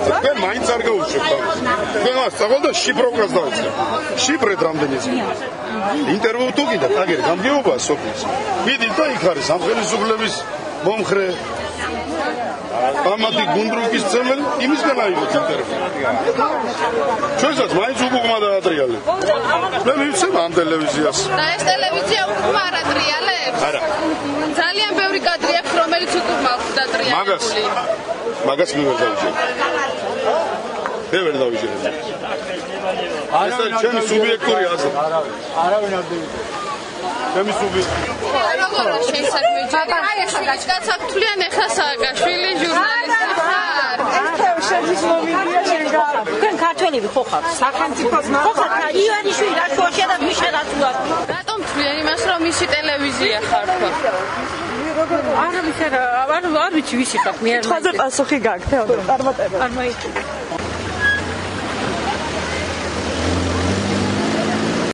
თქვენ მაინც არ გაუშვებთ ამას. თქვენ მას სწავლობთ და შიფრობას დავიწყებთ. შიფრეთ რამდენიც. ინტერვიუ თუ კიდე აგერ გამგეობა სოფლის. ვიდით და იქ არის ამ ხელისუფლების მომხრე ამათი გუნდრუკის წემელი იმისგან აიღოთ ინტერვიუ. ჩვენსაც მაინც უკუღმა დაატრიალეთ. მე მივცემ ამ ტელევიზიას. და ეს ტელევიზია უკუღმა არ ატრიალებს? არა. ძალიან ბევრი კადრი აქვს, რომელიც უკუღმა დაატრიალებული. მაგას მე ვერ დავიჯერე. მე ვერ დავიჯერე. ეს ჩემი სუბიექტური აზრი. არავინ არ დავიჯერე. ჩემი სუბიექტური. როგორ შეიძლება ჯერი? აი ახლა გაცაფთვლიან ახლა სააკაშვილი ჟურნალისტი ხარ. ეს შედის მომიდია შენგა. თქვენ ქართველები ხო ხართ? სახელმწიფოს ხო ხართ? ივანიშვილი რა შოშა და მიშერაცულად. რატომ თვლიან იმას, რომ მისი ტელევიზია ხარ ხო? არა ვიცი რა, არ ვიცი ვისი ხართ მე არ ხაზე პასუხი გაქვს თეოდორ წარმატება. არ მაიწყე.